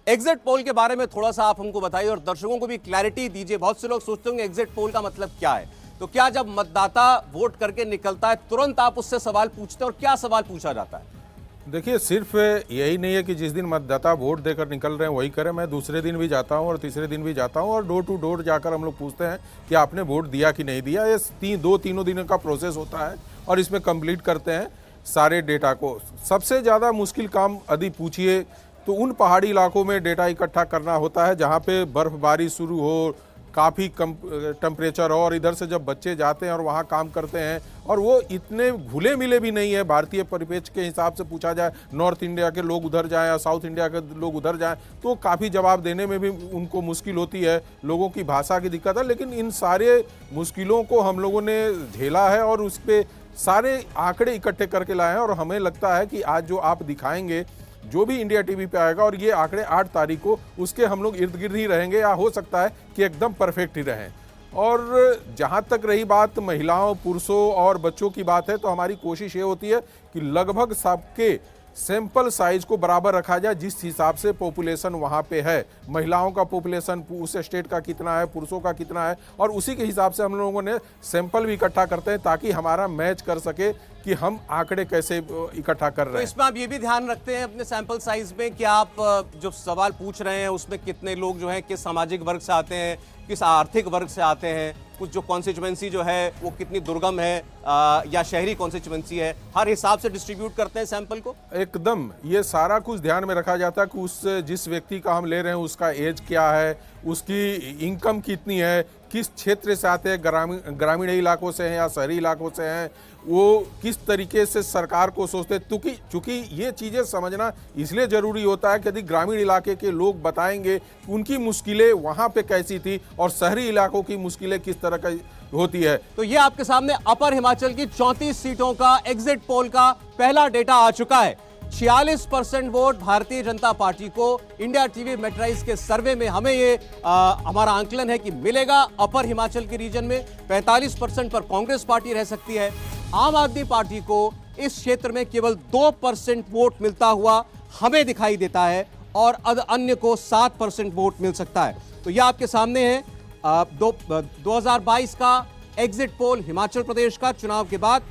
Exit poll के बारे में थोड़ा सा आप हमको बताइए और दर्शकों को भी क्लैरिटी दीजिए। बहुत से लोग सोचते होंगे एग्जिट पोल का मतलब क्या है। तो क्या जब मतदाता वोट करके निकलता है तुरंत आप उससे सवाल पूछते हैं और क्या सवाल पूछा जाता है? देखिए, सिर्फ यही नहीं है कि जिस दिन मतदाता वोट देकर निकल रहे हैं वही करें। मैं दूसरे दिन भी जाता हूं और तीसरे दिन भी जाता हूं और डोर टू डोर जाकर हम लोग पूछते हैं कि आपने वोट दिया कि नहीं दिया। ये तीनों दिनों का प्रोसेस होता है और इसमें कंप्लीट करते हैं सारे डेटा को। सबसे ज़्यादा मुश्किल काम यदि पूछिए तो उन पहाड़ी इलाकों में डेटा इकट्ठा करना होता है जहाँ पे बर्फबारी शुरू हो, काफ़ी कम टेम्परेचर हो, और इधर से जब बच्चे जाते हैं और वहाँ काम करते हैं और वो इतने घुले मिले भी नहीं है भारतीय परिप्रेक्ष्य के हिसाब से पूछा जाए, नॉर्थ इंडिया के लोग उधर जाएं या साउथ इंडिया के लोग उधर जाएं, तो काफ़ी जवाब देने में भी उनको मुश्किल होती है। लोगों की भाषा की दिक्कत है, लेकिन इन सारे मुश्किलों को हम लोगों ने झेला है और उस पर सारे आंकड़े इकट्ठे करके लाए हैं। और हमें लगता है कि आज जो आप दिखाएंगे, जो भी इंडिया टीवी पे आएगा, और ये आंकड़े 8 तारीख को उसके हम लोग इर्द गिर्द ही रहेंगे या हो सकता है कि एकदम परफेक्ट ही रहें। और जहाँ तक रही बात महिलाओं, पुरुषों और बच्चों की बात है, तो हमारी कोशिश ये होती है कि लगभग सबके सैंपल साइज को बराबर रखा जाए जिस हिसाब से पॉपुलेशन वहाँ पे है। महिलाओं का पॉपुलेशन उस स्टेट का कितना है, पुरुषों का कितना है, और उसी के हिसाब से हम लोगों ने सैंपल भी इकट्ठा करते हैं ताकि हमारा मैच कर सके कि हम आंकड़े कैसे इकट्ठा कर रहे हैं। तो इसमें आप ये भी ध्यान रखते हैं अपने सैंपल साइज में कि आप जो सवाल पूछ रहे हैं उसमें कितने लोग जो हैं किस सामाजिक वर्ग से आते हैं, किस आर्थिक वर्ग से आते हैं, कुछ जो कॉन्स्टिट्यूएंसी जो है वो कितनी दुर्गम है या शहरी कॉन्स्टिट्यूएंसी है, हर हिसाब से डिस्ट्रीब्यूट करते हैं सैंपल को? एकदम, ये सारा कुछ ध्यान में रखा जाता है कि उस जिस व्यक्ति का हम ले रहे हैं उसका एज क्या है, उसकी इनकम कितनी है, किस क्षेत्र से आते हैं, ग्रामीण इलाकों से हैं या शहरी इलाकों से हैं, वो किस तरीके से सरकार को सोचते हैं। चूँकि ये चीज़ें समझना इसलिए ज़रूरी होता है कि यदि ग्रामीण इलाके के लोग बताएंगे कि उनकी मुश्किलें वहाँ पे कैसी थी और शहरी इलाकों की मुश्किलें किस तरह की होती है। तो ये आपके सामने अपर हिमाचल की 34 सीटों का एग्जिट पोल का पहला डेटा आ चुका है। 46% वोट भारतीय जनता पार्टी को इंडिया टीवी मेट्राइज के सर्वे में हमें ये हमारा आंकलन है कि मिलेगा। अपर हिमाचल के रीजन में 45% पर कांग्रेस पार्टी रह सकती है। आम आदमी पार्टी को इस क्षेत्र में केवल 2% वोट मिलता हुआ हमें दिखाई देता है और अन्य को 7% वोट मिल सकता है। तो यह आपके सामने है 2022 का एग्जिट पोल हिमाचल प्रदेश का चुनाव के बाद।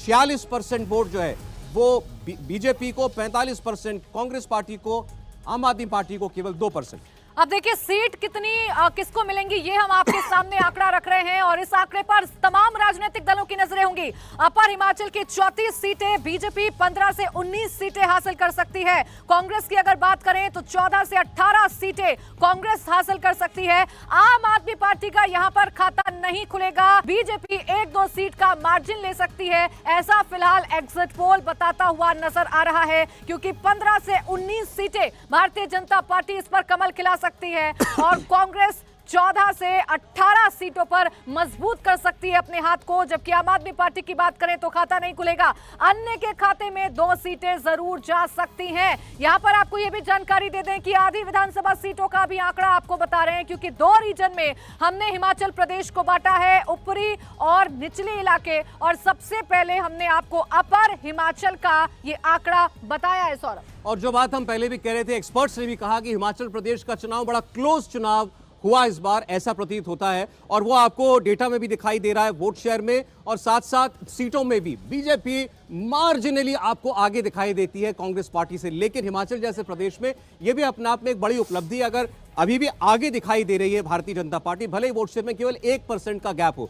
46% वोट जो है वो बीजेपी को, 45% कांग्रेस पार्टी को, आम आदमी पार्टी को केवल 2%। अब देखिए सीट कितनी किसको मिलेंगी ये हम आपके सामने आंकड़ा रख रहे हैं और इस आंकड़े पर तमाम राजनीतिक दलों की नजरें होंगी। अपर हिमाचल की 34 सीटें बीजेपी 15 से 19 सीटें हासिल कर सकती है। कांग्रेस की अगर बात करें तो 14 से 18 सीटें कांग्रेस हासिल कर सकती है। आम आदमी पार्टी का यहां पर खाता नहीं खुलेगा। बीजेपी 1-2 सीट का मार्जिन ले सकती है, ऐसा फिलहाल एग्जिट पोल बताता हुआ नजर आ रहा है, क्योंकि 15 से 19 सीटें भारतीय जनता पार्टी इस पर कमल खिला सकती है और कांग्रेस 14 से 18 सीटों पर मजबूत कर सकती है अपने हाथ को। जबकि आम आदमी पार्टी की बात करें तो खाता नहीं खुलेगा, अन्य के खाते में 2 सीटें जरूर जा सकती हैं। यहां पर आपको यह भी जानकारी दे दें कि आधी विधानसभा सीटों का भी आंकड़ा आपको बता रहे हैं, क्योंकि 2 रीजन में हमने हिमाचल प्रदेश को बांटा है, ऊपरी और निचले इलाके, और सबसे पहले हमने आपको अपर हिमाचल का ये आंकड़ा बताया है। सौरभ, और जो बात हम पहले भी कह रहे थे, एक्सपर्ट्स ने भी कहा कि हिमाचल प्रदेश का चुनाव बड़ा क्लोज चुनाव हुआ इस बार, ऐसा प्रतीत होता है, और वो आपको डेटा में भी दिखाई दे रहा है, वोट शेयर में, और साथ साथ सीटों में भी बीजेपी मार्जिनली आपको आगे दिखाई देती है कांग्रेस पार्टी से। लेकिन हिमाचल जैसे प्रदेश में ये भी अपने आप में एक बड़ी उपलब्धि है, अगर अभी भी आगे दिखाई दे रही है भारतीय जनता पार्टी, भले ही वोट शेयर में केवल 1% का गैप हो।